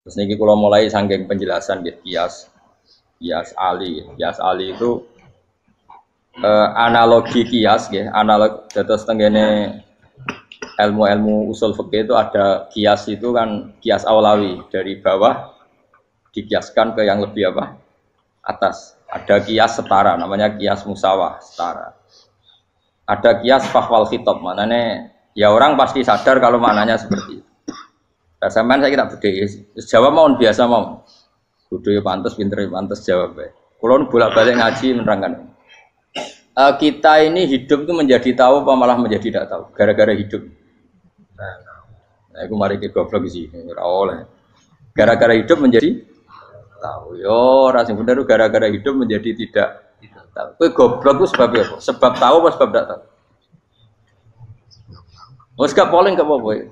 Terus niki kula mulai saking penjelasan nggih kias ali. Kias ali itu analogi kias nggih, analog dados tenggene ilmu-ilmu usul fikih itu ada kias itu kan kias aulawi dari bawah dikiaskan ke yang lebih apa? Atas. Ada kias setara namanya kias musawah setara. Ada kias fahwal khitab, maknanya ya orang pasti sadar kalau maknanya seperti itu. Sampean saya kira budaya, jawab mohon biasa mau. Budaya pantas, pinter pantas jawab. Kalau bolak-balik ngaji menerangkan. Kita ini hidup itu menjadi tahu apa malah menjadi tidak tahu gara-gara hidup. Nah, aku mari ke goblok sih, ora oleh. Gara-gara hidup menjadi tahu. Yo, ora sing bener gara-gara hidup menjadi tidak tahu. Kowe goblok itu sebab apa? Sebab tahu apa sebab tidak tahu? Wes gak polling gak apa-apa.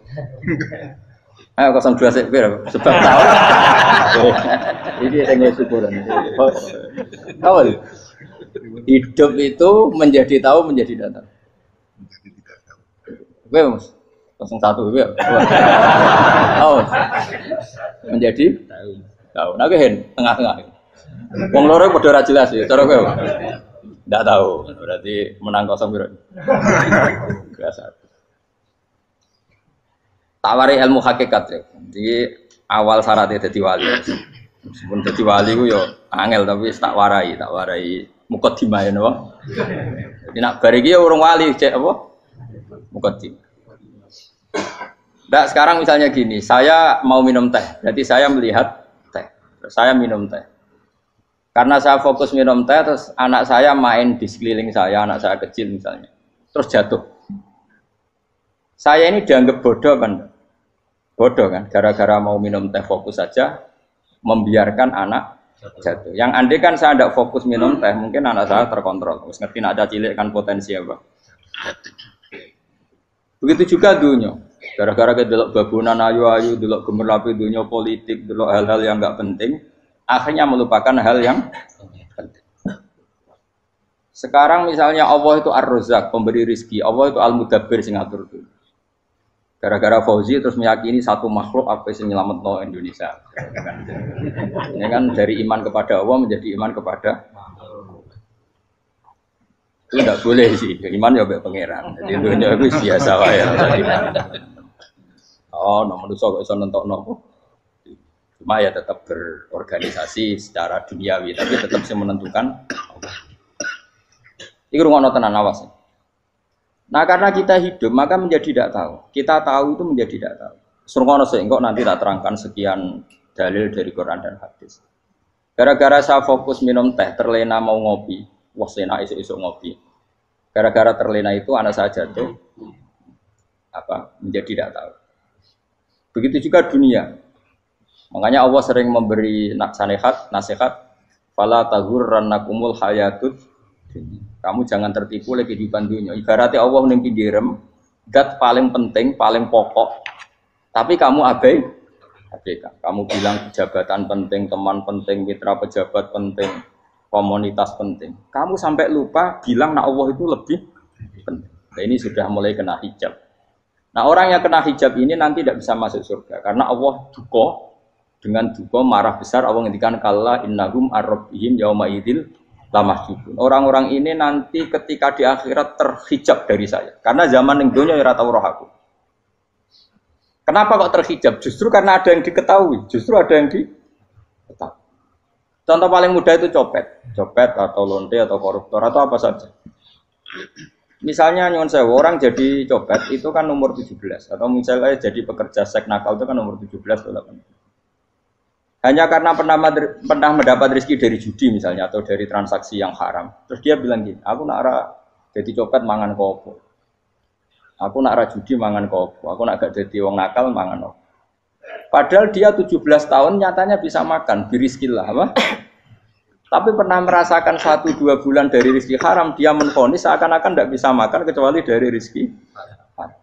Ayo 02 sik pira sebab tahu. Ini yang syukuran. Awal. Hidup itu menjadi tahu menjadi tidak tahu. Kowe Mas 01 ya. Oh. Menjadi tahu. Nah kowe tengah-tengah. Wong loro padha ora jelas ya, cara kowe. Ndak tahu. Berarti menang 0 pira. Biasa. Tawari ilmu hakikat ya. Jadi awal syaratnya jadi wali. Meskipun jadi wali ku yo angel tapi tak warai mukadimah ya napa. Jadi nak bar iki ya urung wali cek apa? Mukadimah. Ndak sekarang misalnya gini, saya mau minum teh. Jadi saya melihat teh. Saya minum teh. Karena saya fokus minum teh terus anak saya main di sekeliling saya, anak saya kecil misalnya. Terus jatuh. Saya ini dianggap bodoh kan? Bodoh kan, gara-gara mau minum teh fokus saja, membiarkan anak jatuh. Yang andai kan saya tidak fokus minum teh, mungkin anak saya terkontrol. Terus ngerti ada cilik kan potensi apa. Begitu juga dunia. Gara-gara kita delok babunan ayu-ayu, delok gemerlapi dunia politik, delok hal-hal yang enggak penting, akhirnya melupakan hal yang penting. Sekarang misalnya Allah itu Ar-Razzaq, pemberi rizki, Allah itu Al-Mudabbir sing ngatur dunia. Gara-gara Fauzi terus meyakini satu makhluk apa yang nyelametno Indonesia. Ini kan dari iman kepada Allah menjadi iman kepada itu tidak boleh sih. Iman ya mbek pangeran. Jadi dunia itu biasa wae. Oh, nomor manusia kok iso nentokno. Cuma ya tetap berorganisasi secara duniawi, tapi tetap sih menentukan. Iki rungono tenan awas. Nah karena kita hidup maka menjadi tidak tahu. Kita tahu itu menjadi tidak tahu. Surgono engkau nanti tak terangkan sekian dalil dari Quran dan hadis. Gara-gara saya fokus minum teh, terlena mau ngopi, wah sena isu-isu ngopi. Gara-gara terlena itu anak saya jatuh, menjadi tidak tahu. Begitu juga dunia. Makanya Allah sering memberi nasihat, fala taghurrannakumul hayatud. Kamu jangan tertipu oleh kehidupan dunia. Ibaratnya Allah ning pinggirem, dat paling penting, paling pokok. Tapi kamu abaikan. Kamu bilang jabatan penting, teman penting, mitra pejabat penting, komunitas penting. Kamu sampai lupa bilang nak Allah itu lebih penting. Nah, ini sudah mulai kena hijab. Nah, orang yang kena hijab ini nanti tidak bisa masuk surga karena Allah duka dengan duka marah besar. Allah ngendikan kalla innahum ar-rabbihim yauma idzil lamahjubun. Orang-orang ini nanti ketika di akhirat terhijab dari saya. Karena zaman ning donya ora tau roh aku. Kenapa kok terhijab? Justru karena ada yang diketahui. Justru ada yang diketahui. Contoh paling mudah itu copet atau lonte atau koruptor atau apa saja. Misalnya nyuwun sewu orang jadi copet itu kan umur 17 atau misalnya jadi pekerja seks nakal itu kan umur 17 atau 18. Hanya karena pernah mendapat rezeki dari judi misalnya atau dari transaksi yang haram. Terus dia bilang gini, aku nak jadi copet mangan kopo. Aku nak judi mangan kopo. Aku nak gak jadi wong nakal mangan kopo. Padahal dia 17 tahun nyatanya bisa makan, birizkillah apa? Tapi pernah merasakan 1-2 bulan dari rezeki haram, dia menvonis seakan-akan tidak bisa makan kecuali dari rezeki haram.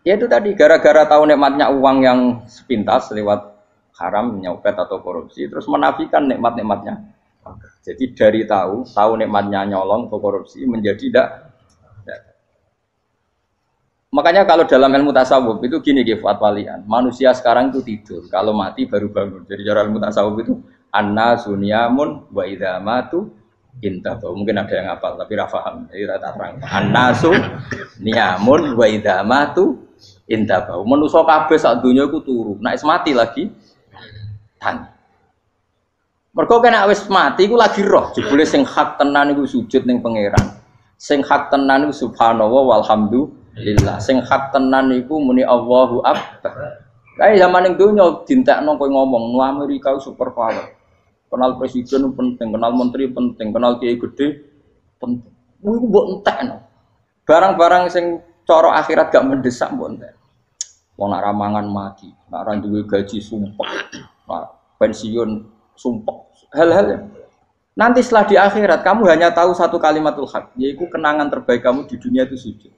Ya itu tadi gara-gara tahu nikmatnya uang yang sepintas lewat haram, nyopet atau korupsi, terus menafikan nikmat-nikmatnya. Jadi dari tahu nikmatnya nyolong atau korupsi menjadi tidak. Makanya kalau dalam ilmu tasawuf itu gini Fuad Walian, manusia sekarang itu tidur, kalau mati baru bangun. Jadi cara ilmu tasawuf itu anna sunyamun wa idza matu intahu. Mungkin ada yang hafal tapi ra paham. Jadi rata terang. Anna sunyamun wa idza matu intahu. Manusa kabeh sak donya iku turu. Nek mati lagi tangi. Mergo kena wis mati iku lagi roh, jebule sing hak tenan iku sujud ning pangeran. Sing hak tenan iku subhanallah walhamdulillah. Sing hak tenan iku muni Allahu akbar. Kae zaman ning donya dintekno kowe ngomong, "Nu Amerika super power." Kenal presiden penting, kenal menteri penting, kenal kiai gede penting. Iku mbok entekno. Barang-barang sing cara akhirat gak mendesak mbok entek. Wong nak ramangan mati, nak ra duwe gaji sumpek. Pensiun sumpek. Hal-hal nanti setelah di akhirat kamu hanya tahu satu kalimatul haq, yaitu kenangan terbaik kamu di dunia itu sujud.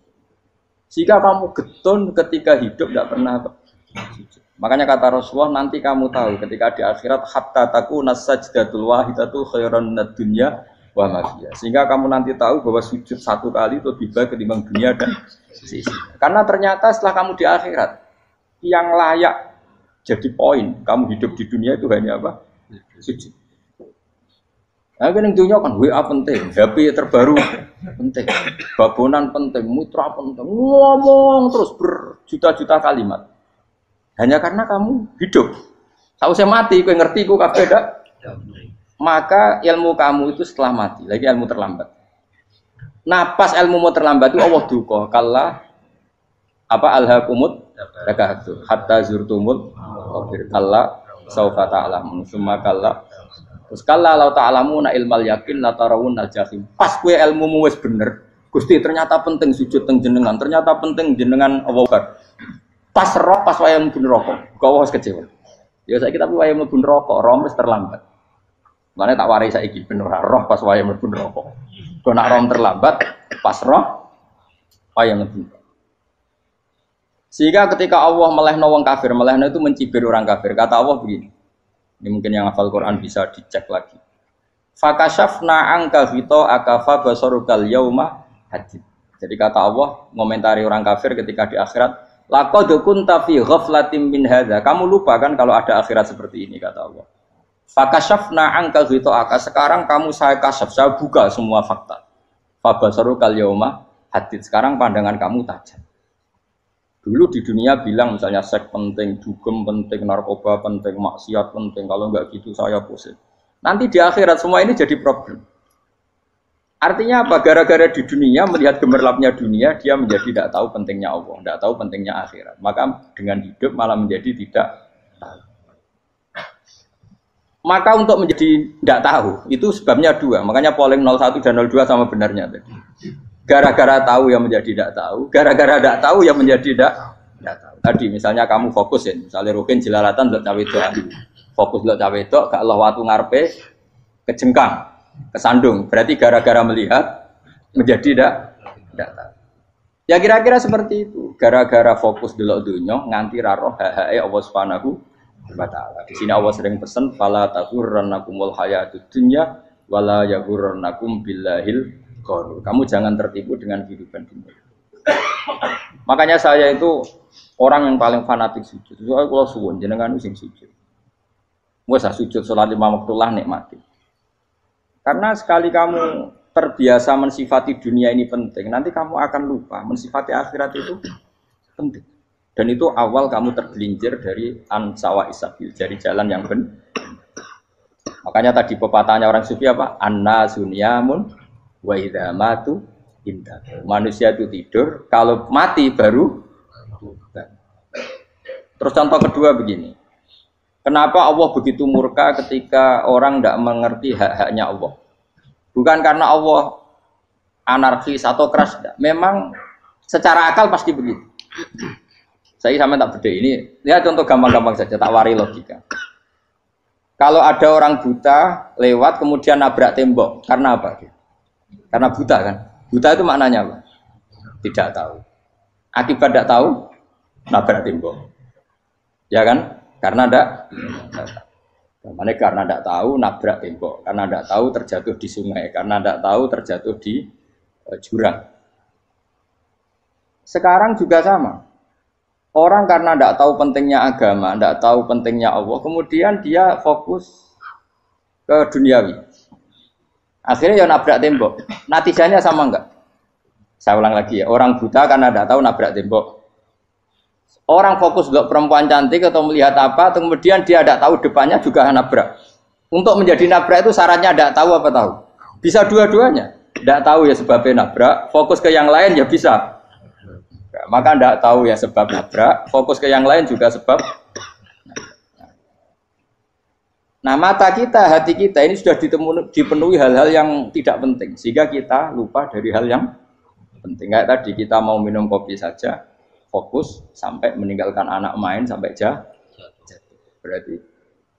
Jika kamu getun ketika hidup tidak pernah sujud. Makanya kata Rasulullah nanti kamu tahu ketika di akhirat hatta takuna sajdatul wahidatu khairan minad dunya wa ma fiha. Sehingga kamu nanti tahu bahwa sujud satu kali itu lebih baik ketimbang dunia dan sisinya. Karena ternyata setelah kamu di akhirat yang layak jadi poin kamu hidup di dunia itu hanya apa? Sujud. Nah, yang dunia kan WA penting, HP terbaru penting, babonan penting, mutra penting, ngomong terus berjuta-juta kalimat. Hanya karena kamu hidup. Tahu saya mati, kau ngerti, kau kabeh dak. Maka ilmu kamu itu setelah mati, lagi ilmu terlambat. Nah, pas ilmu mau terlambat itu Allah duka, kalla apa alhaqumut takahatu hatta zurtumul qabir kalla saufa ta'lamun summa kalla. Terus kalla law ta'lamuna ilmal yakin la tarawunnal jahim. Pas kowe ilmumu wis bener, Gusti ternyata penting sujud teng jenengan, ternyata penting jenengan Allah Akbar. Pas roh pas wayah mlebu neraka, kok wis kecewa. Ya saiki tapi wayah mlebu neraka, roh wis terlambat. Mane tak warai saiki ben ora roh pas wayah mlebu neraka. Kok nak roh terlambat, pas roh wayah mlebu. Sehingga ketika Allah melehno wong kafir, melehno itu mencibir orang kafir. Kata Allah begini. Ini mungkin yang hafal Quran bisa dicek lagi. Fakashafna angka fito akafa basarukal yauma hadid. Jadi kata Allah ngomentari orang kafir ketika di akhirat, laqad kunta fi ghaflatin min hadza. Kamu lupa kan kalau ada akhirat seperti ini kata Allah. Fakashafna angka fito aka. Sekarang kamu saya kasaf, saya buka semua fakta. Fa basarukal yauma hadid. Sekarang pandangan kamu tajam. Dulu di dunia bilang misalnya seks penting, dugem penting, narkoba penting, maksiat penting. Kalau enggak gitu saya pusing. Nanti di akhirat semua ini jadi problem. Artinya apa? Gara-gara di dunia melihat gemerlapnya dunia, dia menjadi tidak tahu pentingnya Allah, tidak tahu pentingnya akhirat. Maka dengan hidup malah menjadi tidak tahu. Maka untuk menjadi tidak tahu itu sebabnya dua. Makanya polling 01 dan 02 sama benarnya tadi. Gara-gara tahu yang menjadi tidak tahu, gara-gara tidak tahu yang menjadi tidak tahu. Tadi misalnya kamu fokus ya, misalnya rukin jelalatan untuk cawe itu, fokus untuk cawe itu, gak Allah waktu ngarepe kejengkang, kesandung. Berarti gara-gara melihat menjadi tidak tahu. Ya kira-kira seperti itu. Gara-gara fokus delok dunya nganti ra roh hae Allah Subhanahu wa taala. Di sini Allah sering pesan fala taghurrannakumul hayatud dunya wala yaghurrannakum billahil ghurur. Kamu jangan tertipu dengan kehidupan dunia. Makanya saya itu orang yang paling fanatik sujud. Soalnya kalau suwun jenengan sing sujud. Wes sujud salat 5 waktu lah nikmati. Karena sekali kamu terbiasa mensifati dunia ini penting, nanti kamu akan lupa mensifati akhirat itu penting. Dan itu awal kamu tergelincir dari ansawa isabil, dari jalan yang benar. Makanya tadi pepatahnya orang sufi apa? Anna sunyamun wa idza matu indah. Manusia itu tidur, kalau mati baru. Terus contoh kedua begini. Kenapa Allah begitu murka ketika orang tidak mengerti hak-haknya Allah? Bukan karena Allah anarkis atau keras, tidak. Memang secara akal pasti begitu. Saya sama tak beda ini. Lihat contoh gampang-gampang saja, tak wari logika. Kalau ada orang buta lewat kemudian nabrak tembok, karena apa? Karena buta kan? Buta itu maknanya apa? Tidak tahu. Akibat tidak tahu, nabrak tembok. Ya kan? Karena tidak tahu. Karena tidak tahu, nabrak tembok. Karena tidak tahu, terjatuh di sungai. Karena tidak tahu, terjatuh di jurang. Sekarang juga sama. Orang karena tidak tahu pentingnya agama, tidak tahu pentingnya Allah, kemudian dia fokus ke duniawi. Akhirnya ya nabrak tembok. Natijanya sama enggak? Saya ulang lagi ya, orang buta karena tidak tahu nabrak tembok. Orang fokus untuk perempuan cantik atau melihat apa, kemudian dia tidak tahu depannya juga nabrak. Untuk menjadi nabrak itu syaratnya tidak tahu apa tahu. Bisa dua-duanya. Tidak tahu ya sebabnya nabrak, fokus ke yang lain ya bisa. Maka tidak tahu ya sebab nabrak, fokus ke yang lain juga sebab. Nah mata kita, hati kita ini sudah dipenuhi hal-hal yang tidak penting. Sehingga kita lupa dari hal yang penting. Kayak tadi kita mau minum kopi saja, fokus sampai meninggalkan anak main sampai jatuh. Berarti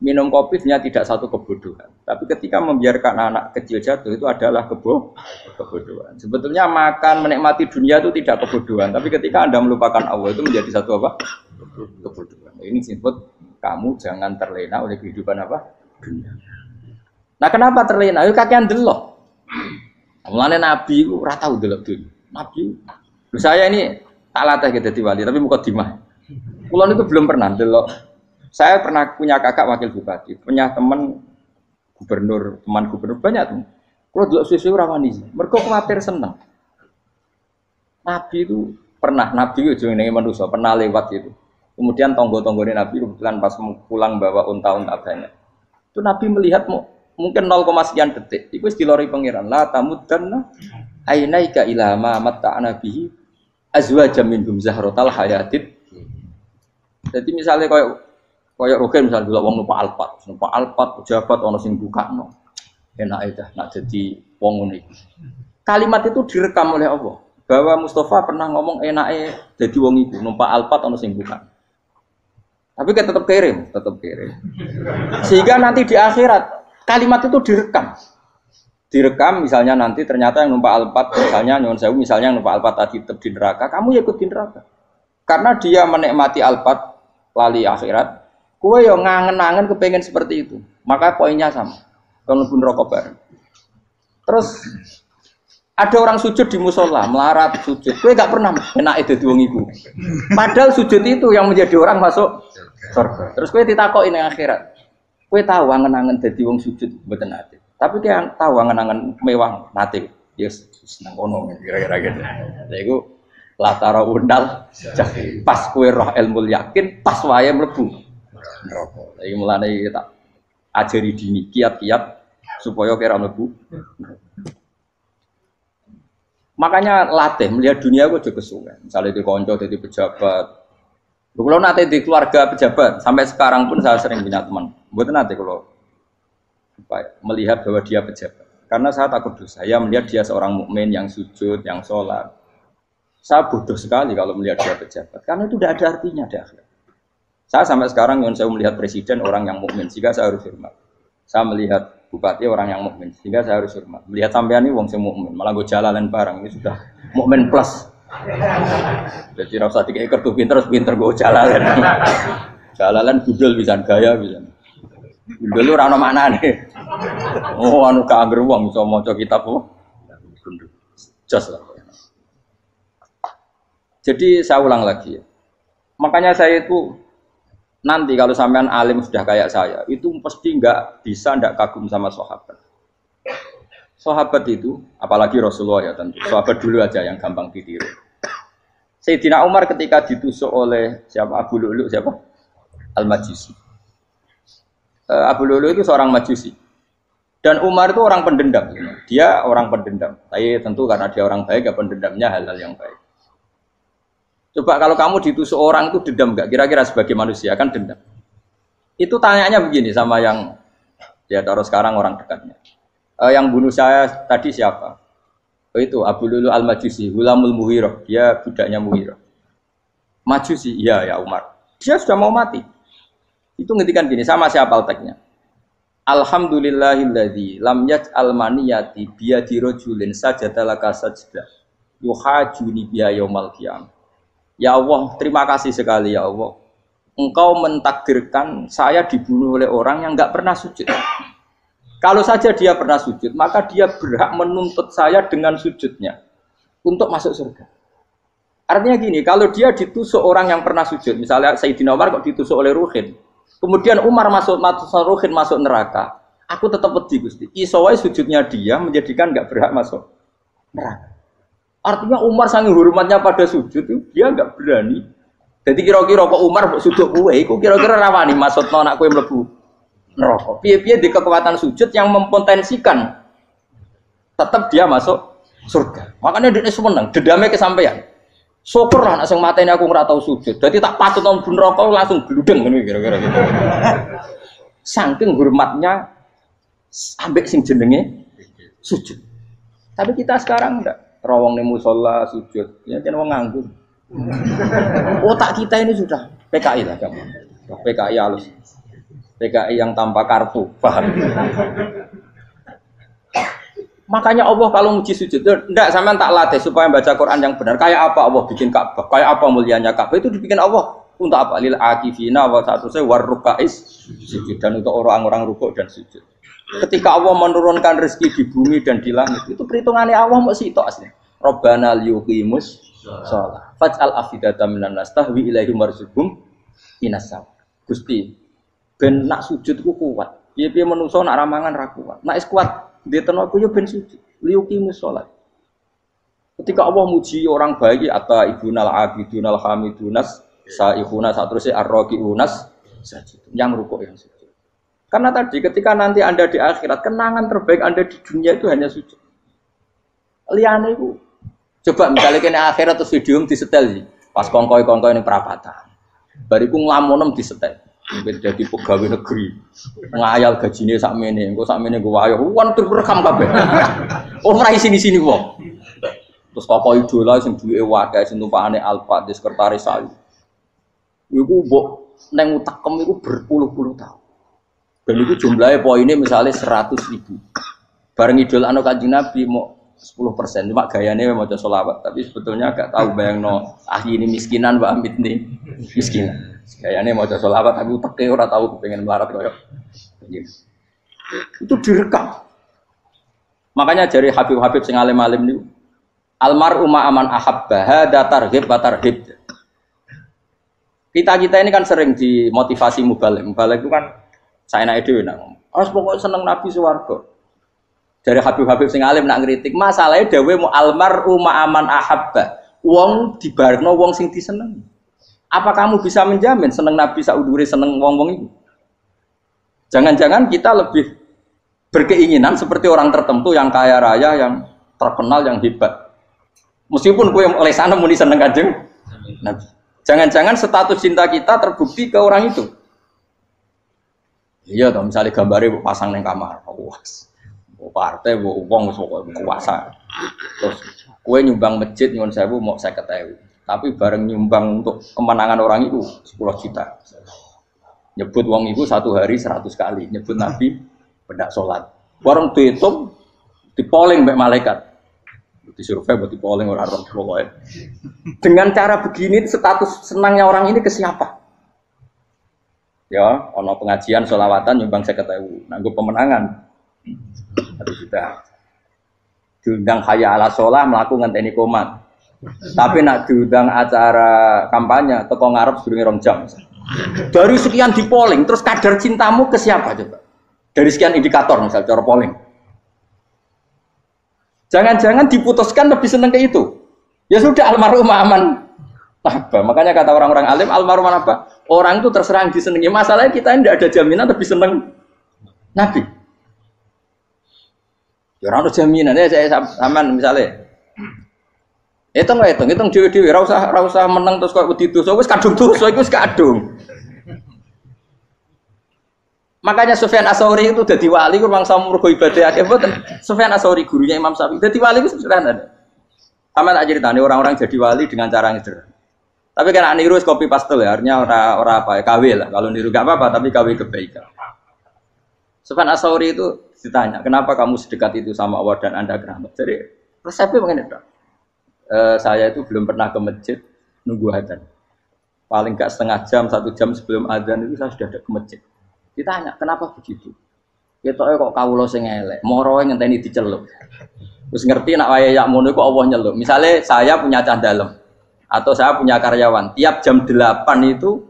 minum kopi sebenarnya tidak satu kebodohan. Tapi ketika membiarkan anak kecil jatuh itu adalah kebodohan. Sebetulnya makan, menikmati dunia itu tidak kebodohan. Tapi ketika Anda melupakan Allah itu menjadi satu apa? Kebodohan. Ini disebut kamu jangan terlena oleh kehidupan apa? Dunia. Nah kenapa terlena? Itu kakean delok. Mulane Nabi itu ora tau delok dunia. Nabi, saya ini tak latih gitu wali, tapi muka dimah. Kulon itu belum pernah delok. Saya pernah punya kakak wakil bupati, punya teman gubernur banyak tuh. Kalau delok susu rawani, mereka khawatir senang. Nabi itu pernah, Nabi itu jenenge manusia, pernah lewat itu. Kemudian tonggo-tonggone Nabi kebetulan pas pulang bawa unta-unta banyak. Itu Nabi melihat mungkin 0, sekian detik. Itu dilori pangeran. La tamuddanna ainaika ila ma matta'na bihi azwajam minhum zahratal hayatid. Jadi misalnya kayak rogen misalnya dulu wong numpak Alphard pejabat ana sing bukakno. Enak aja nak jadi wong ngene iki. Kalimat itu direkam oleh Allah bahwa Mustafa pernah ngomong enake dadi wong iku numpak Alphard ana sing bukakno. Tapi kan tetap kirim. Sehingga nanti di akhirat kalimat itu direkam misalnya nanti ternyata yang numpak Alphard misalnya nyuwun sewu misalnya yang numpak Alphard tadi tetap di neraka, kamu ya ikut di neraka. Karena dia menikmati Alphard lali akhirat, kowe yo ngangen-angen kepengen seperti itu. Maka poinnya sama. Kalau pun rokok bareng. Terus ada orang sujud di musola, melarat sujud. Kowe gak pernah enake dadi wong iku. Padahal sujud itu yang menjadi orang masuk surga. Terus kowe ditakoki ning akhirat. Kowe tahu angen-angen dadi wong sujud mboten nate. Tapi kowe tahu angen-angen mewah nate. Yes, seneng kono kira-kira gitu. Lha iku latara undal pas kowe roh ilmu yakin pas wae mlebu neraka. Lha iki mulane tak ajari dini kiat-kiat supaya kira mlebu. Makanya latih melihat dunia gue juga kesuwen. Misalnya di konco, di pejabat. Kalau nanti di keluarga pejabat, sampai sekarang pun saya sering punya teman. Buat nanti kalau melihat bahwa dia pejabat. Karena saya takut dosa. Saya melihat dia seorang mukmin yang sujud, yang sholat. Saya bodoh sekali kalau melihat dia pejabat. Karena itu tidak ada artinya di akhirat. Saya sampai sekarang yang saya melihat presiden orang yang mukmin, sehingga saya harus hormat. Saya melihat bupati orang yang mukmin, sehingga saya harus hormat. Melihat sampean ini wong sing mukmin, malah gue jalalan barang ini sudah mukmin plus. Jadi rasa tiga ekor tuh pinter gue jalalan. Jalalan budal bisa gaya bisa. Budal lu rano mana nih? Oh anu keangger wong bisa maca kitab oh. Just lah. Jadi saya ulang lagi ya. Makanya saya itu nanti kalau sampean alim sudah kayak saya, itu pasti nggak kagum sama sahabat. Sahabat itu, apalagi Rasulullah ya tentu. Sahabat dulu aja yang gampang ditiru. Sayyidina Umar ketika ditusuk oleh siapa Abu Lu'lu siapa? Al-Majusi. Abu Lu'lu itu seorang Majusi. Dan Umar itu orang pendendam. Dia orang pendendam. Tapi tentu karena dia orang baik, ya pendendamnya hal-hal yang baik. Coba kalau kamu ditusuk orang itu dendam enggak? Kira-kira sebagai manusia kan dendam. Itu tanyanya begini sama yang ya taruh sekarang orang dekatnya. Yang bunuh saya tadi siapa? Oh itu Abu Lu'lu Al-Majusi, Hulamul Muhirah. Dia budaknya Muhirah. Majusi, iya ya Umar. Dia sudah mau mati. Itu ngetikan gini, sama siapa alteknya? Alhamdulillahilladzi lam yaj'al maniyati biyadi rajulin sajadalaka sajdah yuhajuni biya yaumal qiyamah. Ya Allah, terima kasih sekali ya Allah. Engkau mentakdirkan saya dibunuh oleh orang yang enggak pernah sujud. Kalau saja dia pernah sujud, maka dia berhak menuntut saya dengan sujudnya untuk masuk surga. Artinya gini, kalau dia ditusuk orang yang pernah sujud, misalnya Sayyidina Umar kok ditusuk oleh Ruhin, kemudian Umar masuk Ruhin masuk neraka, aku tetap wedi Gusti. Iso wae sujudnya dia menjadikan nggak berhak masuk neraka. Artinya Umar sangat hormatnya pada sujud itu dia nggak berani. Jadi kira-kira kok Umar sujud kue, itu kira-kira rawani masuk anak kue mlebu neraka. Piye-piye di kekuatan sujud yang mempotensikan tetap dia masuk surga. Makanya dia seneng, dedame kesampaian. Syukur lah, nak mateni aku nggak tahu sujud. Jadi tak patut nang neraka langsung gludeng ngono kira-kira gitu. Saking hormatnya ambek sing jenenge sujud. Tapi kita sekarang enggak rawong ning musala sujud. Ya kan wong nganggur. Otak kita ini sudah PKI lah kamu. PKI halus. PKI yang tanpa kartu, paham? Makanya Allah kalau muji sujud, enggak sampean tak latih supaya baca Quran yang benar. Kayak apa Allah bikin Ka'bah? Kayak apa mulianya Ka'bah? Itu dibikin Allah untuk apa? Lil akifina wa satusai warrukais sujud, dan untuk orang-orang rukuk dan sujud. Ketika Allah menurunkan rezeki di bumi dan di langit, itu perhitungannya Allah mau sitok asli. Rabbana liyuqimus shalah. Faj'al afidatan minan nas tahwi ilaihim warzuqhum minas sama. Gusti, ben nak sujud ku kuat. Piye-piye menungso nak ramangan ra kuat. Nak is kuat dia tenaga yo ben sujud, liyuqimus shalah. Ketika Allah muji orang baik, atau ibunal abidunal hamidunas saihuna satruse arraqiunas sajid, yang rukuk yang sujud. Karena tadi ketika nanti Anda di akhirat, kenangan terbaik Anda di dunia itu hanya sujud. Liyane iku coba misalnya kene akhirat terus video disetel sih, pas kongkoi ini perapatan. Bariku nglamunem disetel. Mungkin jadi pegawai negeri, ngayal gajinya sakmene, engko sakmene gue ayo, wan terekam kabeh. Oh rai sini wong. Terus tokoh idola sing duwe wae sing tumpakane Alfa di sekretaris saya. Iku mbok nang utekem iku berpuluh-puluh tahun. Dan itu jumlahnya poinnya misalnya 100.000. Bareng idol anu Kanjeng Nabi mau 10%, cuma gayanya mau sholawat, tapi sebetulnya agak tahu bayangno ini miskinan Mbak Amit nih miskinan. Gayanya mau sholawat tapi teke ora tahu pengen melarat koyo. Itu direkam. Makanya dari Habib-habib sing alim-alim niku almar'u ma'aman ahabba hada targhib wa tarhib. Kita ini kan sering dimotivasi mubalik. Mubalik itu kan saya naik dhewe nang. Harus pokoknya seneng Nabi swarga. Dari Habib-habib sing alim nak ngritik, masalahnya dhewe mu almar'u ma'aman ahabba. Wong dibarengno wong sing disenengi. Apa kamu bisa menjamin seneng Nabi saudure seneng wong-wong itu? Jangan-jangan kita lebih berkeinginan seperti orang tertentu yang kaya raya, yang terkenal, yang hebat. Meskipun kue oleh sana muni seneng Kanjeng Nabi. Jangan-jangan status cinta kita terbukti ke orang itu. Iya toh, misalnya gambarnya pasang neng kamar, puas. Partai, uang, kuasa. Terus kue nyumbang masjid nyuwun sewu mau 50.000. Tapi bareng nyumbang untuk kemenangan orang itu 10 juta. Nyebut wong itu satu hari 100 kali. Nyebut Nabi pendak sholat. Bareng dihitung, dipoling mbek malaikat. Disurvei buat dipoling orang-orang pokoknya. Dengan cara begini status senangnya orang ini ke siapa? Ya, ono pengajian sholawatan nyumbang 50.000. Nanggo pemenangan. Harus sudah. Diundang hayya ala sholah melakukan ngenteni komat. Tapi nak diundang acara kampanye teko ngarep sedurunge 2 jam. Dari sekian di polling, terus kadar cintamu ke siapa coba? Dari sekian indikator misal cara polling. Jangan-jangan diputuskan lebih seneng ke itu. Ya sudah almarhum aman. Apa? Makanya kata orang-orang alim almarhum apa? Orang itu terserah disenengi. Masalahnya kita tidak ada jaminan lebih seneng Nabi. Ya ora ono jaminan ya saya sampean misalnya. Hitung dhewe-dhewe ora usah meneng terus kok wedi dosa wis kadung dosa iku wis kadung. Makanya Sufyan Ats-Tsauri itu dadi wali ku mangsa mergo ibadah akeh mboten. Sufyan Ats-Tsauri gurunya Imam Syafi'i. Dadi wali ku sederhana. Sama tak ceritane orang-orang jadi wali dengan cara yang sederhana. Tapi kan niru copy paste ya, artinya ora apa ya, KW lah. Kalau niru enggak apa-apa, tapi KW kebaikan. Sufyan Ats-Tsauri itu ditanya, "Kenapa kamu sedekat itu sama Allah dan Anda keramat?" Jadi resepnya begini, Dok. Saya itu belum pernah ke masjid nunggu adzan. Paling enggak setengah jam, 1 jam sebelum adzan itu saya sudah ada ke masjid. Ditanya, kenapa begitu? Ketoke kok kawula sing elek, moroe ngenteni dicelup. Terus ngerti nak wayahe yak ngono iku Allah nyeluk. Misale saya punya cah dalem. Atau saya punya karyawan, tiap jam 8 itu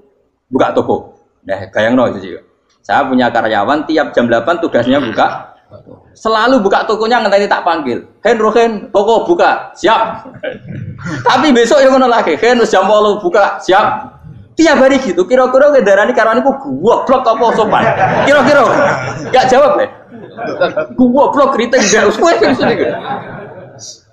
buka toko. Nah, bayangno itu sih. Saya punya karyawan, tiap jam 8 tugasnya buka. Selalu buka tokonya ngenteni tak panggil. Hen, toko buka, siap. Tapi besok yang ngono lagi, Hen jam 8 buka, siap. Tiap hari gitu, kira-kira ngedarani karyawan iku goblok apa sopan. Kira-kira enggak jawab deh. Goblok kritik ndak usah gitu.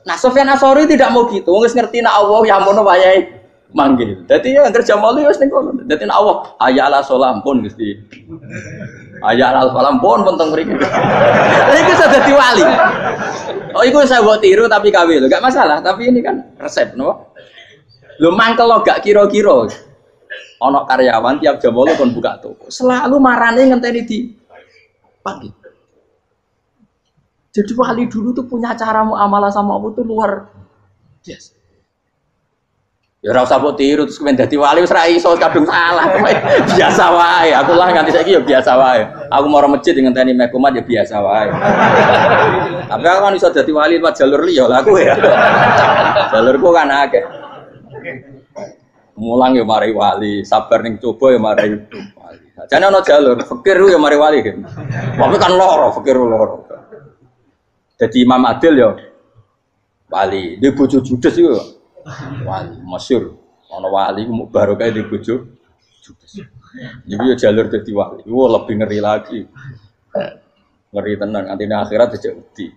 Nah, Sofyan Asori tidak mau gitu. Wis ngerti nek Allah ya mono wayahe manggil. Dadi ya kerja mali wis ning kono. Dadi nek Allah hayya ala sholat pun Gusti. Hayya ala sholat pun teng mriki. Iku sudah dadi wali. Oh, iku saya buat tiru tapi kawe lho, enggak masalah, tapi ini kan resep, no. Lho mangkel lo gak kira-kira. Ana karyawan tiap jam 8 kon buka toko. Selalu marane ngenteni di pagi. Jadi wali dulu tuh punya cara muamalah sama Allah tuh luar biasa. Ya ora usah mbok tiru terus kemen dadi wali wis ra iso kadung salah. Biasa wae. Aku lah nganti saiki ya biasa wae. Aku mau masjid ngenteni mek kumat ya biasa wae. Tapi aku kan iso dadi wali lewat jalur liya lah aku ya. Jalurku kan akeh. Mulang ya mari wali, sabar ning coba ya mari wali. Jane ana jalur fikir ya mari wali. Tapi kan loro, fikir loro. Jadi Imam Adil ya wali, dia bojo judes itu wali, masyhur. Ana wali barokah di bojo judes. Jadi ya jalur dadi wali. Wah lebih ngeri lagi. Ngeri tenan, nanti akhirat aja wedi.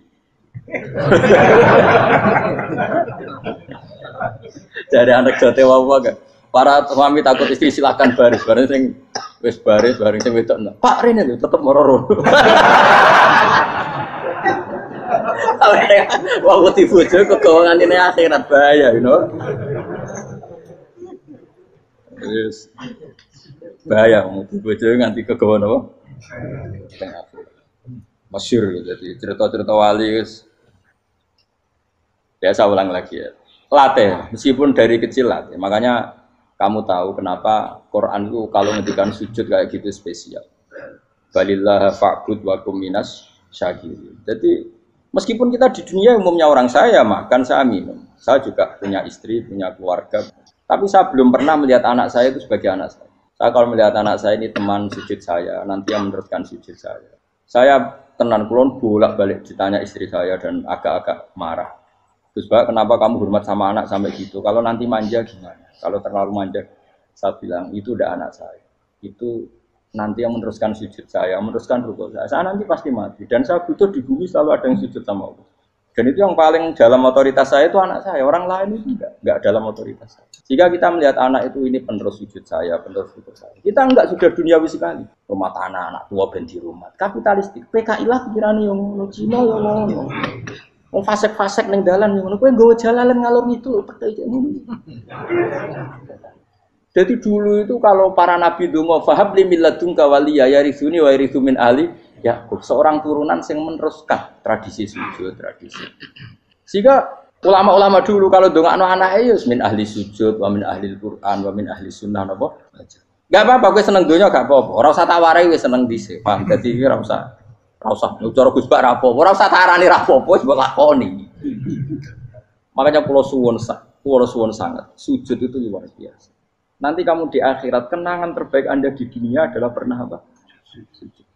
Jadi anak jote wae kan. Para suami takut istri silakan baris, bareng sing wis baris, bareng sing wedok. Pak Rene lho tetep moro-moro. Wah, wedi bojo kegawangan ini akhirat bahaya, you know. Yes. Bahaya wedi bojo nganti kegawan apa? Masyhur jadi cerita-cerita wali guys. Biasa ulang lagi ya. Latih, meskipun dari kecil latih. Makanya kamu tahu kenapa Quran itu kalau ngendikan sujud kayak gitu spesial. Balillah fa'bud wa kum minas syakirin. Jadi meskipun kita di dunia umumnya orang saya makan, saya minum. Saya juga punya istri, punya keluarga. Tapi saya belum pernah melihat anak saya itu sebagai anak saya. Saya kalau melihat anak saya ini teman sujud saya, nanti yang meneruskan sujud saya. Saya tenan kulon bolak-balik ditanya istri saya dan agak-agak marah. Terus Pak, kenapa kamu hormat sama anak sampai gitu? Kalau nanti manja gimana? Kalau terlalu manja, saya bilang itu udah anak saya. Itu nanti yang meneruskan sujud saya, meneruskan rukuk saya nanti pasti mati. Dan saya butuh di bumi selalu ada yang sujud sama Allah. Dan itu yang paling dalam otoritas saya itu anak saya. Orang lain itu enggak dalam otoritas saya. Jika kita melihat anak itu ini penerus sujud saya, penerus rukuk saya. Kita enggak sudah duniawi sekali. Rumah tanah, anak tua ben di rumah. Kapitalistik. PKI lah pikirannya yang ngono Cina ya ngono. Wong fasek-fasek ning dalan ngono. Kowe nggawa jalalan ngalor itu PKI ngono. Jadi dulu itu kalau para nabi donga fahab li milladunka waliya yarithuni wa yarithu min ahli Yakub, seorang turunan yang meneruskan tradisi sujud, tradisi. Sehingga ulama-ulama dulu kalau dongakno anake ya min ahli sujud wa min ahli Quran wa min ahli sunnah napa. Enggak apa-apa kowe seneng donya gak apa-apa. Ora usah tak warai wis seneng dhisik. Paham dadi ora usah cara Gus Bak ra apa-apa. Ora usah tak arani ra apa-apa wis mbok lakoni. Makanya kula suwun sangat. Sujud itu luar biasa. Nanti kamu di akhirat, kenangan terbaik Anda di dunia adalah pernah apa?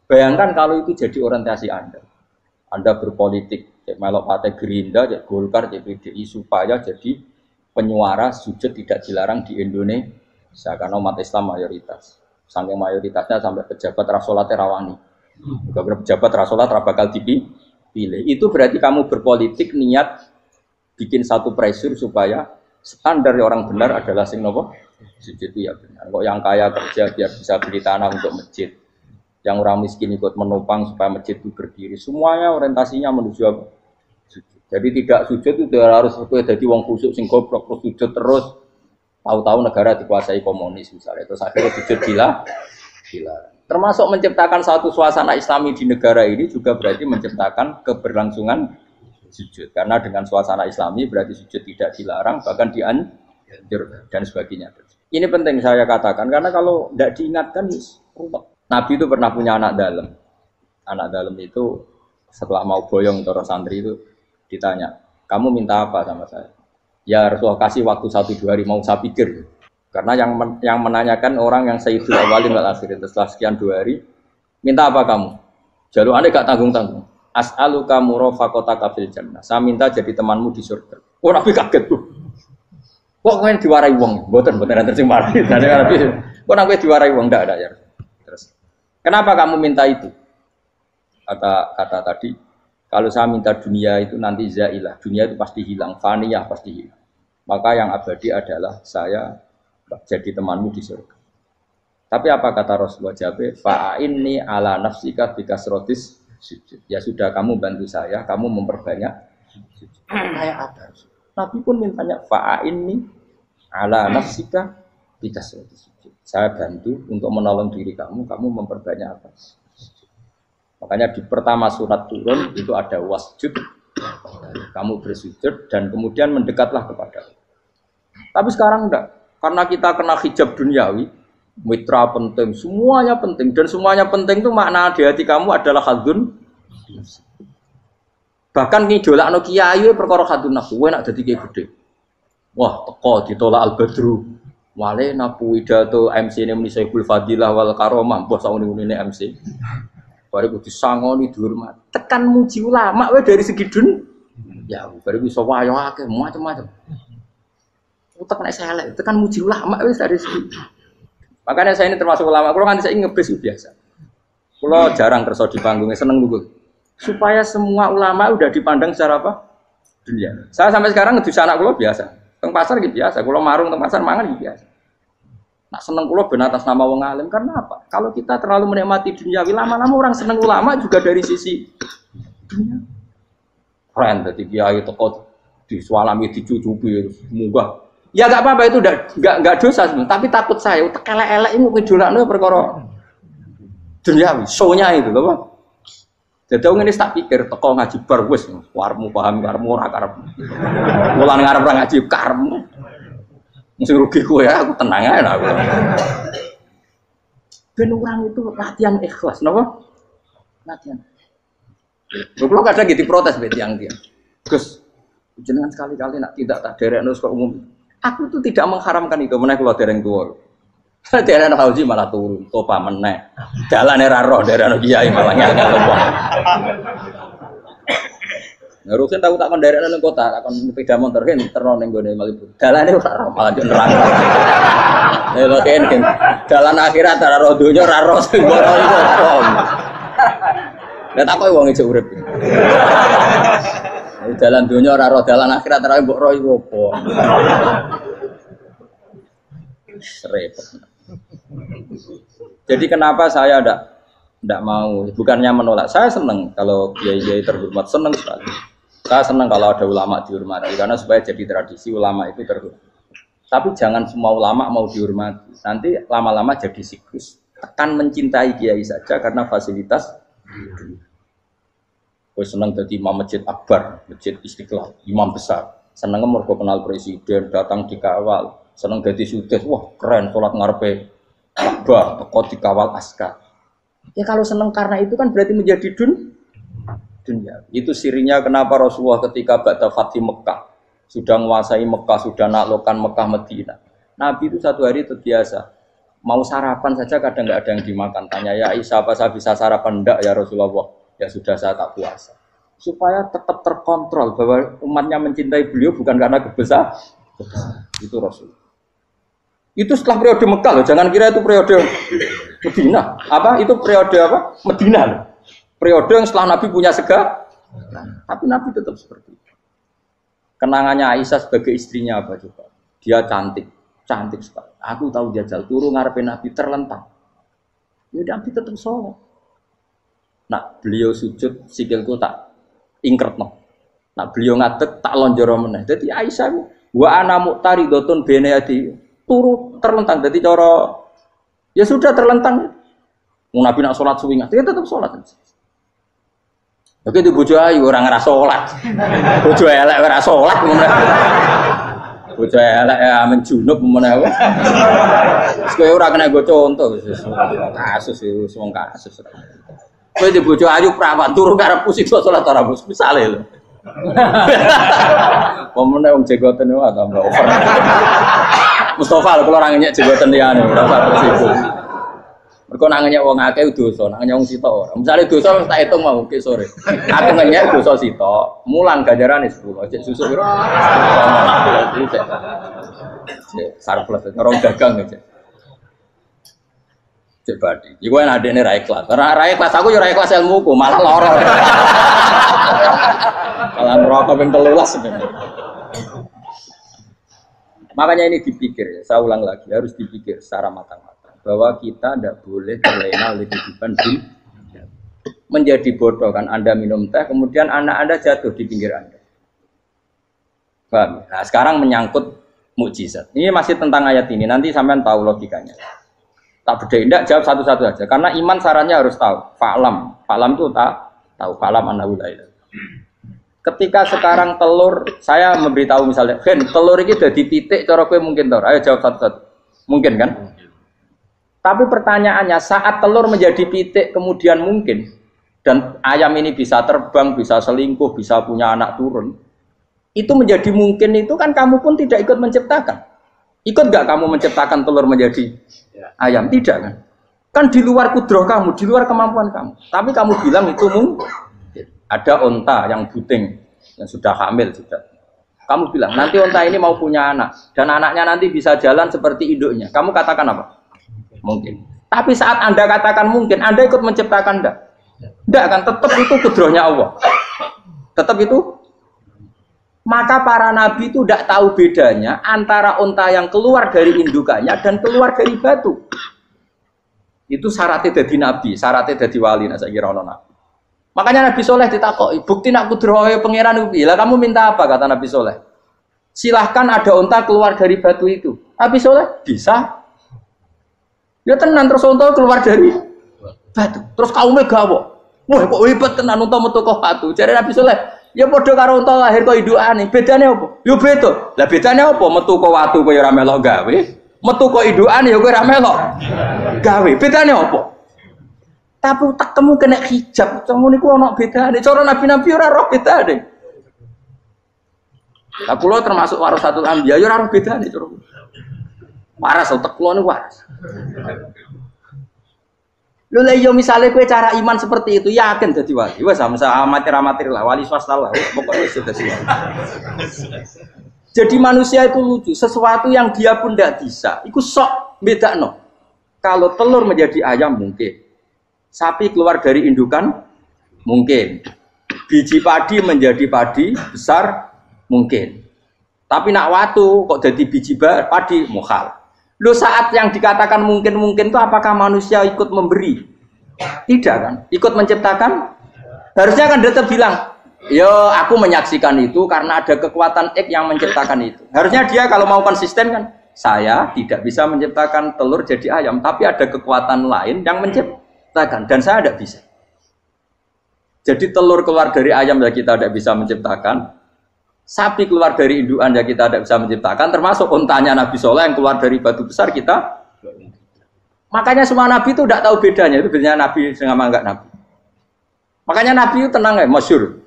Bayangkan kalau itu jadi orientasi Anda. Anda berpolitik, melok partai Gerindra, Golkar, PDI, supaya jadi penyuara sujud tidak dilarang di Indonesia. Karena umat Islam mayoritas. Saking mayoritasnya sampai pejabat rasolat rawani. Pejabat rasolat bakal dipilih. Itu berarti kamu berpolitik niat bikin satu pressure supaya standar orang benar adalah sing nopo? Sujud itu ya benar. Kok yang kaya kerja biar bisa beli tanah untuk masjid, yang orang miskin ikut menopang supaya masjid itu berdiri. Semuanya orientasinya menuju apa? Sujud. Jadi tidak sujud itu harus jadi wong khusuk sing goblok terus sujud terus. Tahu-tahu negara dikuasai komunis misalnya. Terus akhirnya sujud gila. Termasuk menciptakan satu suasana Islami di negara ini juga berarti menciptakan keberlangsungan sujud. Karena dengan suasana Islami berarti sujud tidak dilarang bahkan dianjur dan sebagainya. Ini penting saya katakan karena kalau tidak diingatkan ruwet. Nabi itu pernah punya anak dalam. Anak dalam itu setelah mau boyong terus santri itu ditanya, kamu minta apa sama saya? Ya Rasulullah kasih waktu 1-2 hari mau saya pikir. Karena yang menanyakan orang yang Sayyidul Awwalin wal Akhirin setelah sekian 2 hari, minta apa kamu? Jaluannya gak tanggung-tanggung. As'aluka murafaqataka fil jannah. Saya minta jadi temanmu di surga. Oh Nabi kaget tuh. Kok kalian diwarai wong? Mboten tercemar. Kok Nabi diwarai wong ndak ada ya. Terus kenapa kamu minta itu? Kata tadi, kalau saya minta dunia itu nanti zailah, dunia itu pasti hilang, faniyah pasti hilang. Maka yang abadi adalah saya jadi temanmu di surga. Tapi apa kata Rasulullah Jabir? Fa'inni ala nafsika bikasrotis sujud. Ya sudah kamu bantu saya, kamu memperbanyak sujud. Kayak apa? Nabi pun mintanya fa'inni ala nafsika bikasrotis sujud. Saya bantu untuk menolong diri kamu memperbanyak apa? Makanya di pertama surat turun itu ada wasjud, kamu bersujud dan kemudian mendekatlah kepada Allah. Tapi sekarang enggak, karena kita kena hijab duniawi, mitra penting, semuanya penting dan semuanya penting itu makna di hati kamu adalah hadun. Bahkan ngidolakno kiai perkara hadun nafsu, kowe nak dadi kiai gede. Wah, teko ditolak al-badru. Wale napu pidato MC-ne muni Saiful Fadilah wal Karomah, mbah sauni-unine MC. Baru disangoni dihormat. Tekan muji ulama wae dari segi ya baru bisa wayo akeh macam-macam. Utek nek saya elek, tekan muji ulama wis dari segi. Makanya saya ini termasuk ulama, kalau kan saya ngebis biasa. Kalau jarang kerso di panggungnya seneng dulu. Supaya semua ulama udah dipandang secara apa? Dunia. Saya sampai sekarang ngedus anak kula biasa. Teng pasar gitu biasa, kalau marung teng pasar mangan gitu biasa. Nak seneng kula ben atas nama wong alim karena apa? Kalau kita terlalu menikmati dunia, lama-lama orang seneng ulama juga dari sisi dunia. Keren dadi kiai teko disualami dicucupi munggah. Ya enggak apa-apa itu enggak dosa sebenarnya, tapi takut saya utek elek-elek iku ngidolakno perkara dunia, show-nya itu lho, Pak. Jadi wong ini tak pikir teko ngaji bar wis warmu paham karmu ora karep. Mulan ngarep ora ngaji karmu. Mesti rugi kowe ya, aku tenang ae lah aku. Ben orang itu latihan ikhlas, napa? Latihan. Lho kadang gitu protes mbek tiyang dia. Gus, jenengan sekali-kali nak tidak tak derekno kok umum. Aku itu tidak mengharamkan itu, meneh kula dereng tuwa. Dereng haji malah turun, topa meneh. Dalane ra roh dereng kiai malah ngel-ngel wong. Ngurusin tahu tak mendarat nang kota, tak kon sepeda motor kan terno ning gone Malibu. Dalane ora malah yo nerang. Lha kene dalan akhirat ora ro donya ora ro sing ora iso. Lah tak kowe wong ijo urip. Dalan donya ora ro dalan akhirat ora mbok ro iku apa. Repot. Jadi kenapa saya ndak mau, bukannya menolak. Saya senang kalau kiai-kiai terhormat, senang sekali. Saya senang kalau ada ulama dihormati karena supaya jadi tradisi ulama itu terhormat. Tapi jangan semua ulama mau dihormati. Nanti lama-lama jadi siklus. Tekan mencintai kiai saja karena fasilitas. Gue senang jadi imam masjid akbar, masjid Istiqlal, imam besar. Senang mergo kenal presiden, datang dikawal. Senang jadi sudes, wah keren sholat ngarepe Ka'bah, teko dikawal askar. Ya kalau senang karena itu kan berarti menjadi dunia. Itu sirinya kenapa Rasulullah ketika ba'da Fathi Mekah sudah menguasai Mekah, sudah naklukkan Mekah Madinah. Nabi itu satu hari terbiasa mau sarapan saja kadang nggak ada yang dimakan. Tanya ya Aisyah apa saya bisa sarapan? Enggak ya Rasulullah. Ya sudah saya tak puasa. Supaya tetap terkontrol bahwa umatnya mencintai beliau bukan karena kebesaran. Itu Rasul. Itu setelah periode Mekah loh, jangan kira itu periode Medina. Apa? Itu periode apa? Medina loh. Periode yang setelah Nabi punya segala. Tapi Nabi tetap seperti itu. Kenangannya Aisyah sebagai istrinya apa coba? Dia cantik sekali. Aku tahu dia jal turu ngarepin Nabi terlentang. Ya Nabi tetap sholat. Nah, beliau sujud sikilku tak ingkretno. Nah, beliau ngadeg tak lonjoro meneh. Jadi Aisyah wa ana muqtaridotun bene adi turu terlentang. Jadi cara ya sudah terlentang. Nabi nak sholat suwi dia tetap sholat. Oke di bojo ayu orang ngerasa sholat. Bojo elek ora sholat meneh. Bojo elek ya menjunub meneh. Wis kowe ora kena go contoh kasus itu wong kasus. Kowe di bojo ayu prawan turu karep pusing sholat ora bos misale lho. Pemene wong jegoten wae tambah over. Mustofa kalau orang nyek jegoten liyane ora usah tersinggung. Mergo nak nyek wong akeh dosa, nak nyek wong sitok ora. Misale dosa tak hitung mau ke sore. Aku nyek dosa sitok, mulang ganjarane 10. Cek susu piro? Cek sarplus ngerong dagang cek. Cek badi. Iku enak adene ra ikhlas. Ra ikhlas aku yo ra ikhlas ilmuku, malah lara. Malah neraka ping 13 sebenarnya. Makanya ini dipikir, saya ulang lagi, harus dipikir secara matang-matang bahwa kita tidak boleh terlena oleh kehidupan dunia. Menjadi bodoh kan Anda minum teh, kemudian anak Anda jatuh di pinggir Anda. Paham? Nah, sekarang menyangkut mukjizat. Ini masih tentang ayat ini, nanti sampean tahu logikanya. Tak beda, tidak jawab satu-satu aja. Karena iman sarannya harus tahu. Fa'lam itu tak tahu. Fa'lam annahu la ilaha. Ketika sekarang telur, saya memberitahu misalnya, Gen, telur ini udah dipitik, cara gue mungkin tau. Ayo jawab satu-satu. Mungkin kan? Tapi pertanyaannya, saat telur menjadi pitik kemudian mungkin, dan ayam ini bisa terbang, bisa selingkuh, bisa punya anak turun, itu menjadi mungkin itu kan kamu pun tidak ikut menciptakan. Ikut gak kamu menciptakan telur menjadi ayam? Tidak kan? Kan di luar kudroh kamu, di luar kemampuan kamu. Tapi kamu bilang itu mungkin. Ada onta yang buting, yang sudah hamil sudah. Kamu bilang, nanti onta ini mau punya anak. Dan anaknya nanti bisa jalan seperti induknya. Kamu katakan apa? Mungkin. Tapi saat Anda katakan mungkin, Anda ikut menciptakan enggak? Enggak kan? Tetap itu kudrohnya Allah. Tetap itu. Maka para nabi itu tidak tahu bedanya antara onta yang keluar dari indukannya dan keluar dari batu. Itu syaratnya jadi nabi, syaratnya jadi wali. Nah, saya kira nabi. Makanya Nabi Soleh ditakoki, bukti nak kudrohe pangeran itu. Lah kamu minta apa kata Nabi Soleh? Silahkan ada unta keluar dari batu itu. Nabi Soleh bisa. Ya tenan terus unta keluar dari batu. Terus kaumnya gawok. Wah kok hebat tenan unta metu kok batu. Jare Nabi Soleh, ya padha karo unta lahir kok indukane. Bedane apa? Yo beda. Lah bedane apa? Metu kok watu kok ya ora melok gawe. Metu kok indukane ya kowe ora melok gawe. Bedane apa? Tapi utakmu kena hijab, ngono niku ana bedane. Cara nabi-nabi ora roh bedane. Lah kula termasuk warasatul anbiya ya ora roh bedane cara. Waras utek kula niku waras. Lho lha yo misale kowe cara iman seperti itu yakin dadi wali. Wes sama amatir-amatir lah, wali swasta lah, pokoknya wis dadi. Jadi manusia itu lucu, sesuatu yang dia pun tidak bisa. Iku sok bedakno. Kalau telur menjadi ayam mungkin. Sapi keluar dari indukan mungkin. Biji padi menjadi padi besar mungkin. Tapi nak watu kok jadi biji padi mukhal. Lu saat yang dikatakan mungkin-mungkin itu apakah manusia ikut memberi? Tidak kan? Ikut menciptakan? Harusnya kan dia tetap bilang, yo aku menyaksikan itu karena ada kekuatan X yang menciptakan itu. Harusnya dia kalau mau konsisten kan, saya tidak bisa menciptakan telur jadi ayam, tapi ada kekuatan lain yang menciptakan. Dan saya tidak bisa. Jadi telur keluar dari ayam ya kita tidak bisa menciptakan. Sapi keluar dari indukan ya kita tidak bisa menciptakan. Termasuk untanya Nabi Soleh yang keluar dari batu besar kita. Makanya semua Nabi itu tidak tahu bedanya. Itu bedanya Nabi sama enggak Nabi. Makanya Nabi itu tenang ya, masyhur.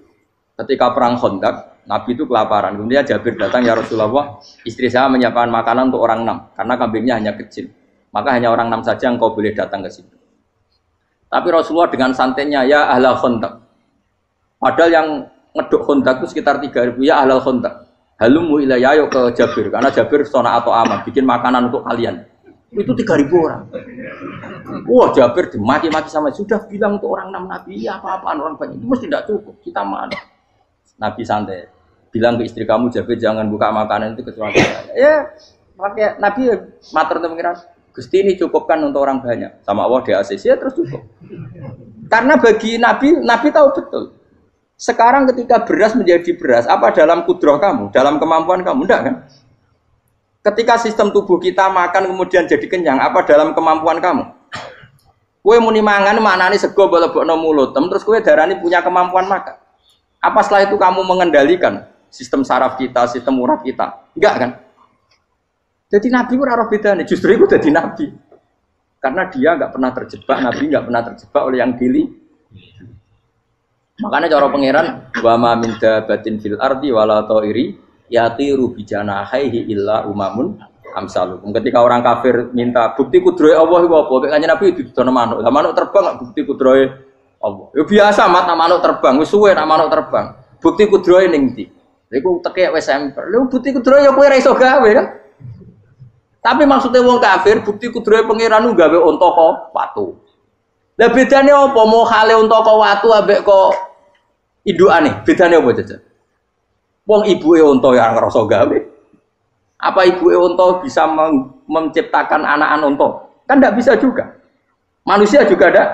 Ketika perang Khandaq, Nabi itu kelaparan. Kemudian Jabir datang, ya Rasulullah, istri saya menyiapkan makanan untuk orang 6. Karena kambingnya hanya kecil. Maka hanya orang 6 saja yang kau boleh datang ke situ. Tapi Rasulullah dengan santainya, ya ahlal Khandaq. Padahal yang ngeduk Khandaq itu sekitar 3.000, ya ahlal Khandaq. Halumu ilayya ayo ke Jabir, karena Jabir sona atau aman, bikin makanan untuk kalian. Itu 3.000 orang. Wah Jabir dimaki-maki sama, sudah bilang untuk orang 6 Nabi, ya apa-apaan orang banyak, itu mesti tidak cukup, kita mana. Nabi santai, bilang ke istri kamu Jabir jangan buka makanan itu kecuali saya. Ya, makanya Nabi matur untuk mengira. Gusti ini cukupkan untuk orang banyak. Sama Allah di ACC ya terus cukup. Karena bagi Nabi, Nabi tahu betul. Sekarang ketika beras menjadi beras, apa dalam kudroh kamu? Dalam kemampuan kamu? Enggak kan? Ketika sistem tubuh kita makan kemudian jadi kenyang, apa dalam kemampuan kamu? Kue muni mangan maknane sego bolebokno mulut, terus kue darani punya kemampuan makan. Apa setelah itu kamu mengendalikan sistem saraf kita, sistem urat kita? Enggak kan? Jadi Nabi ora roh bedane, justru itu jadi Nabi. Karena dia enggak pernah terjebak, Nabi enggak pernah terjebak oleh yang pilih. Makanya cara pangeran wa ma min dabatin fil ardi wala ta'iri yatiru bijanahihi illa umamun amsalukum. Ketika orang kafir minta bukti kudrohe Allah iku apa? Kanjeng Nabi didono manuk. Lah manuk terbang bukti kudrohe Allah. Ya biasa mat manuk terbang, wis suwe nak manuk terbang. Bukti kudrohe ning ndi? Iku tekek wis emper. Lha bukti kudrohe ya kowe ra iso gawe kan? Tapi maksudnya wong kafir bukti kudrohe pangeran ku gawe unta kok watu. Lah bedane apa? Mau hale unta kok watu ambek kok indukane? Bedane apa jajan? Wong ibuke unta ya ngrasa gawe. Apa ibuke unta bisa menciptakan anakan unta? Kan tidak bisa juga. Manusia juga ada.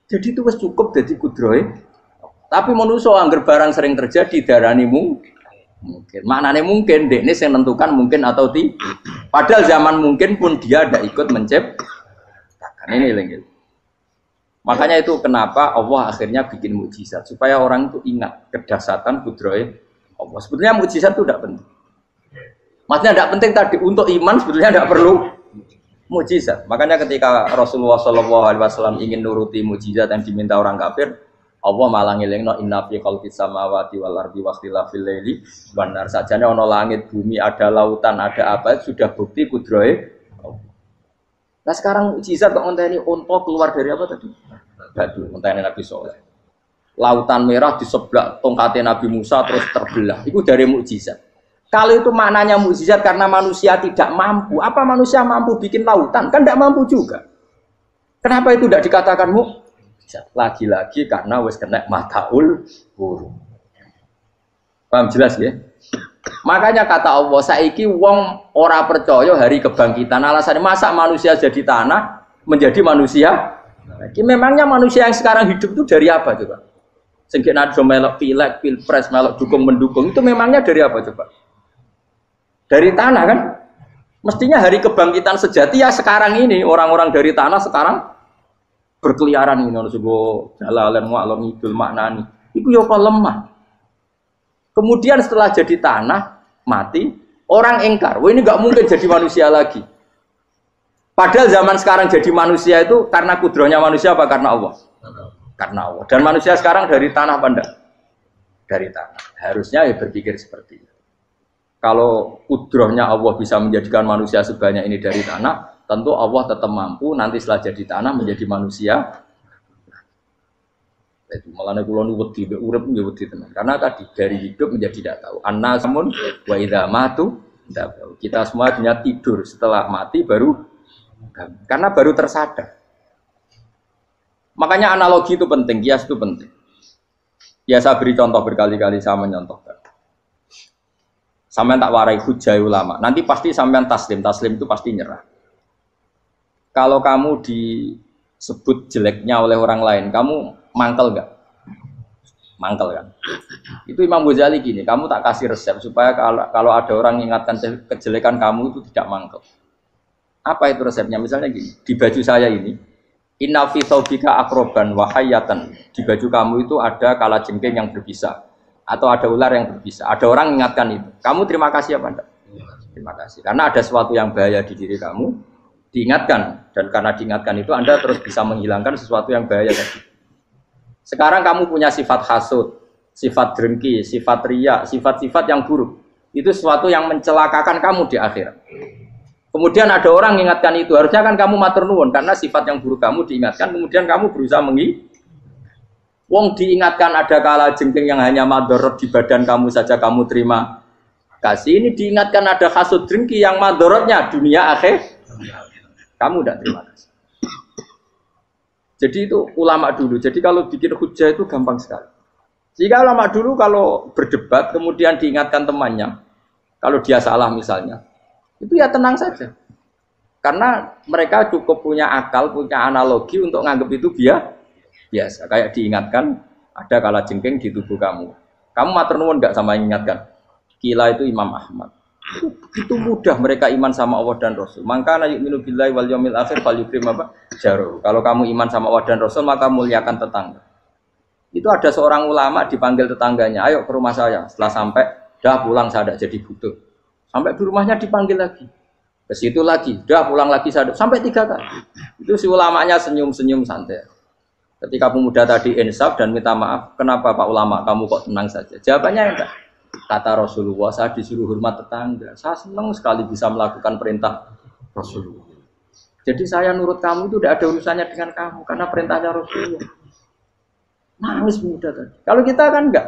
Jadi itu wis cukup dadi kudrohe. Tapi manusia angger barang sering terjadi darani mungkin. Maknane mungkin dekne sing nentukan mungkin atau tidak. Padahal zaman mungkin pun dia ada ikut menciptakan. Ini lagi. Makanya itu kenapa Allah akhirnya bikin mukjizat supaya orang itu ingat kedahsyatan kudrohe Allah. Sebetulnya mukjizat itu tidak penting. Maksudnya tidak penting tadi untuk iman sebetulnya tidak perlu mukjizat. Makanya ketika Rasulullah SAW ingin nuruti mukjizat yang diminta orang kafir, Allah malah ngelingno inna fi khalqis samawati wal ardi wakhtilafil laili wan nar. Sajane ana langit, bumi, ada lautan, ada apa sudah bukti kudrohe Allah. Nah sekarang mukjizat kok ngenteni unta keluar dari apa tadi? Batu, ngenteni Nabi Soleh. Lautan merah di sebelah tongkatnya Nabi Musa terus terbelah. Itu dari mukjizat. Kalau itu maknanya mukjizat karena manusia tidak mampu, apa manusia mampu bikin lautan? Kan tidak mampu juga. Kenapa itu tidak dikatakan mukjizat? Lagi-lagi karena wis kena mataul huruf. Paham jelas ya? Makanya kata Allah, saiki wong ora percaya hari kebangkitan. Alasannya masa manusia jadi tanah menjadi manusia? Memangnya manusia yang sekarang hidup itu dari apa coba? Sengke nado melok pilek, pilpres, melok dukung mendukung itu memangnya dari apa coba? Dari tanah kan? Mestinya hari kebangkitan sejati ya sekarang ini orang-orang dari tanah sekarang berkeliaran ini ono sugo jalalan walam idul maknani. Iku yo kok lemah. Kemudian setelah jadi tanah mati, orang engkar, wah ini nggak mungkin jadi manusia lagi. Padahal zaman sekarang jadi manusia itu karena kudrohnya manusia apa karena Allah? Karena Allah. Dan manusia sekarang dari tanah apa enggak? Dari tanah. Harusnya ya berpikir seperti itu. Kalau kudrohnya Allah bisa menjadikan manusia sebanyak ini dari tanah, tentu Allah tetap mampu nanti setelah jadi tanah menjadi manusia. Itu malah kula nu wedi urip nggih wedi tenan. Karena tadi dari hidup menjadi tidak tahu. Annasamun wa idza matu tidak tahu. Kita semua hanya tidur, setelah mati baru karena baru tersadar. Makanya analogi itu penting, kias itu penting. Ya saya beri contoh berkali-kali saya menyontohkan. Sampean tak warai hujah ulama. Nanti pasti sampean taslim itu pasti nyerah. Kalau kamu disebut jeleknya oleh orang lain, kamu mangkel nggak? Mangkel kan? Itu Imam Ghazali gini, kamu tak kasih resep supaya kalau ada orang mengingatkan kejelekan kamu itu tidak mangkel. Apa itu resepnya? Misalnya gini, di baju saya ini, inna fi thawbika akroban wahayatan. Di baju kamu itu ada kalajengking yang berbisa atau ada ular yang berbisa. Ada orang mengingatkan itu. Kamu terima kasih apa enggak? Terima kasih. Karena ada sesuatu yang bahaya di diri kamu, diingatkan, dan karena diingatkan itu Anda terus bisa menghilangkan sesuatu yang bahaya tadi. Sekarang kamu punya sifat hasud, sifat dengki, sifat riya, sifat-sifat yang buruk. Itu sesuatu yang mencelakakan kamu di akhirat. Kemudian ada orang mengingatkan itu, harusnya kan kamu matur nuwun karena sifat yang buruk kamu diingatkan, kemudian kamu berusaha wong diingatkan ada kalajengking yang hanya madorot di badan kamu saja kamu terima kasih. Ini diingatkan ada hasud dengki yang madorotnya dunia akhir, kamu tidak terima kasih. Jadi itu ulama dulu. Jadi kalau bikin hujah itu gampang sekali. Jika ulama dulu kalau berdebat kemudian diingatkan temannya, kalau dia salah misalnya, itu ya tenang saja. Karena mereka cukup punya akal, punya analogi untuk nganggap itu biasa. Kayak diingatkan ada kalajengking di tubuh kamu. Kamu matur nuwun enggak sama ingatkan? Kila itu Imam Ahmad. Itu mudah mereka iman sama Allah dan Rasul. Maka na yu'minu billahi wal yaumil akhir falyukrim apa? Jaru. Kalau kamu iman sama Allah dan Rasul maka muliakan tetangga. Itu ada seorang ulama dipanggil tetangganya, ayo ke rumah saya. Setelah sampai, dah pulang saya tidak jadi butuh. Sampai di rumahnya dipanggil lagi. Ke situ lagi, dah pulang lagi saya sampai 3 kali. Itu si ulamanya senyum-senyum santai. Ketika pemuda tadi insaf dan minta maaf, kenapa Pak Ulama kamu kok tenang saja? Jawabannya enggak. Kata Rasulullah, saya disuruh hormat tetangga. Saya senang sekali bisa melakukan perintah Rasulullah. Jadi saya nurut kamu itu tidak ada urusannya dengan kamu karena perintahnya Rasulullah. Nangis pemuda tadi. Kalau kita kan enggak.